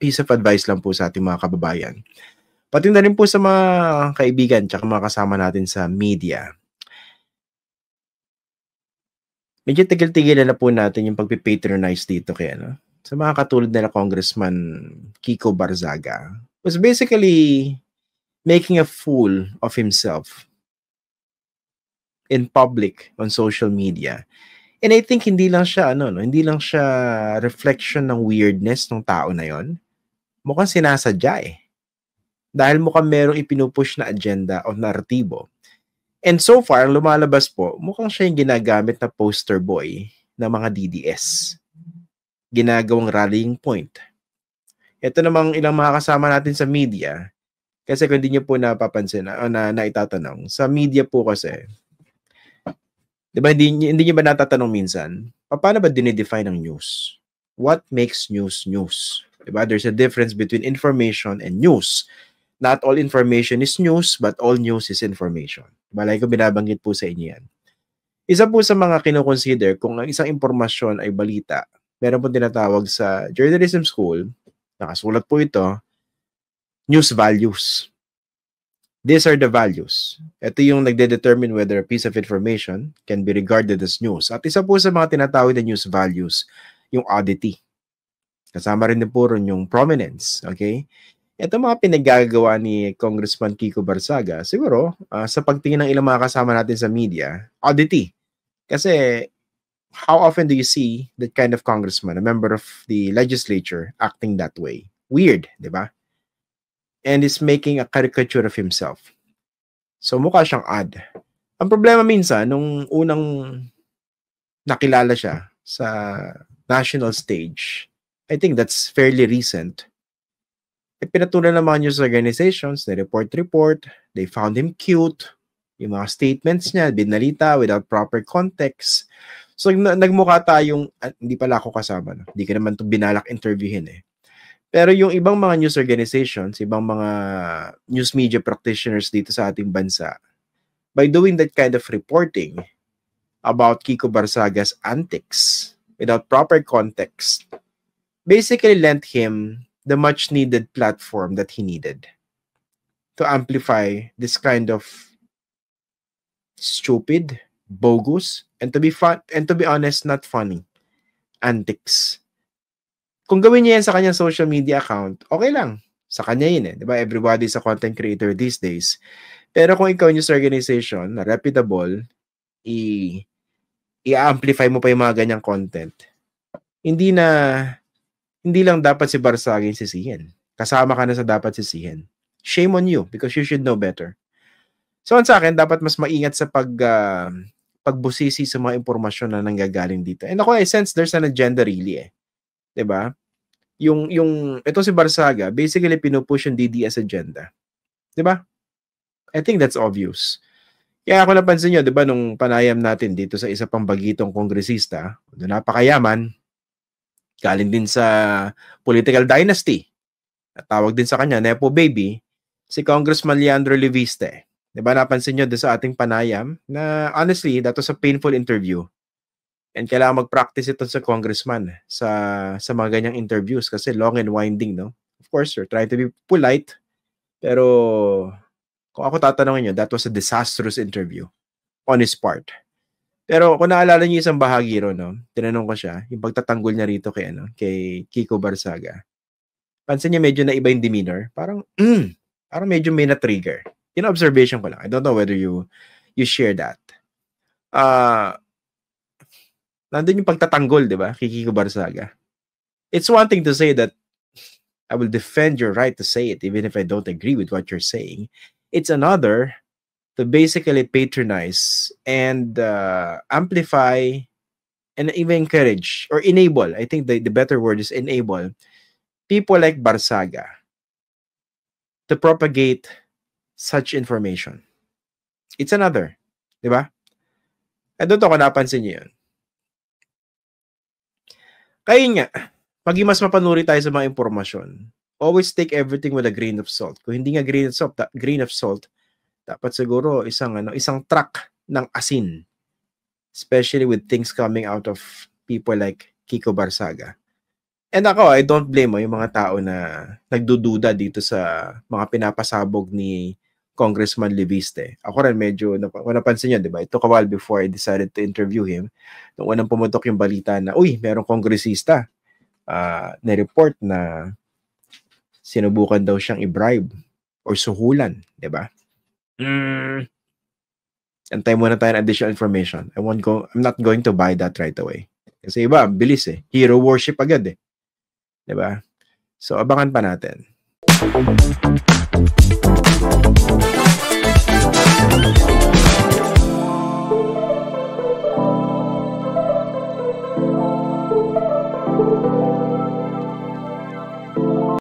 piece of advice lang po sa ating mga kababayan. Pati na rin po sa mga kaibigan tsaka mga kasama natin sa media. Medyo tigil-tigilan na po natin yung pagpipatronize dito kay sa mga katulad nila Congressman Kiko Barzaga. Was basically making a fool of himself in public on social media. And I think hindi lang siya hindi lang siya reflection ng weirdness ng tao na yon. Mukhang sinasadya Dahil mukhang merong ipinupush na agenda o naratibo. And so far, lumalabas po, mukhang siya yung ginagamit na poster boy ng mga DDS. Ginagawang rallying point. Ito namang ilang mga kasama natin sa media, kasi kung hindi niyo po napapansin na itatanong, sa media po kasi, di ba, hindi niyo ba natatanong minsan, paano ba dinidefine ang news? What makes news news? Di ba? There's a difference between information and news. Not all information is news, but all news is information. Balay ko binabanggit po sa inyo yan. Isa po sa mga kinoconsider kung ang isang impormasyon ay balita, meron po tinatawag sa journalism school, nakasulat po ito, news values. These are the values. Ito yung nagde-determine whether a piece of information can be regarded as news. At isa po sa mga tinatawag na news values, yung oddity. Kasama rin po rin yung prominence. Okay? Ito mga pinagagawa ni Congressman Kiko Barzaga, siguro sa pagtingin ng ilang mga kasama natin sa media, oddity. Kasi how often do you see that kind of congressman, a member of the legislature, acting that way? Weird, di ba? And is making a caricature of himself. So mukha siyang odd. Ang problema minsan, nung unang nakilala siya sa national stage, I think that's fairly recent, pinatulan ng mga news organizations, they report, they found him cute, yung mga statements niya, binalita without proper context. So nagmukha tayong, hindi pala ako kasama, hindi ka naman ito binalak interviewin Pero yung ibang mga news organizations, ibang mga news media practitioners dito sa ating bansa, by doing that kind of reporting about Kiko Barzaga's antics without proper context, basically lent him the much-needed platform that he needed to amplify this kind of stupid, bogus, and to be honest, not funny antics. Kung gawin niya yan sa kanyang social media account, okay lang. Sa kanya yun Diba? Everybody's a content creator these days. Pero kung ikaw news organization na reputable, i-amplify mo pa yung mga ganyang content, hindi lang dapat si Barzaga yung sisihin. Kasama ka na sa dapat sisihin. Shame on you because you should know better. So sa akin, dapat mas maingat sa pagbusisi sa mga impormasyon na nanggagaling dito. And ako, I sense there's an agenda really Diba? Ito si Barzaga, basically pinupush yung DDS agenda. Diba? I think that's obvious. Kaya ako napansin nyo, diba, nung panayam natin dito sa isa pang bagitong kongresista, napakayaman, galing din sa political dynasty. At tawag din sa kanya, Nepo Baby, si Congressman Leandro Leviste. Diba, napansin nyo doon sa ating panayam na honestly, that was a painful interview. And kailangan mag-practice ito sa congressman sa mga ganyang interviews kasi long and winding, no? Of course, you're trying to be polite, pero kung ako tatanungin nyo, that was a disastrous interview on his part. Pero kung naalala niyo isang bahagi ron, no? Tinanong ko siya, yung pagtatanggol niya rito kay Kiko Barzaga. Pansin niya medyo na iba yung demeanor. Parang medyo may na-trigger. Yun observation ko lang. I don't know whether you share that. Nandun yung pagtatanggol, di ba? Kay Kiko Barzaga. It's one thing to say that I will defend your right to say it even if I don't agree with what you're saying. It's another to basically patronize and amplify and even encourage or enable. I think the better word is enable people like Barzaga to propagate such information. It's another. Di ba? I don't know kung napansin niyo yun. Kaya nga, pag mas mapanuri tayo sa mga impormasyon, always take everything with a grain of salt. Kung hindi nga grain of salt, dapat siguro isang truck ng asin. Especially with things coming out of people like Kiko Barzaga. And ako, I don't blame yung mga tao na nagdududa dito sa mga pinapasabog ni Congressman Leviste. Ako rin medyo, kung napansin niyo, di ba? It took a while before I decided to interview him. Nung unang pumutok yung balita na, uy, merong kongresista na-report na sinubukan daw siyang i-bribe or suhulan, di ba? Antay muna tayo ng additional information. I'm not going to buy that right away. Kasi iba, bilis eh. Hero worship agad eh. Diba? So, abangan pa natin.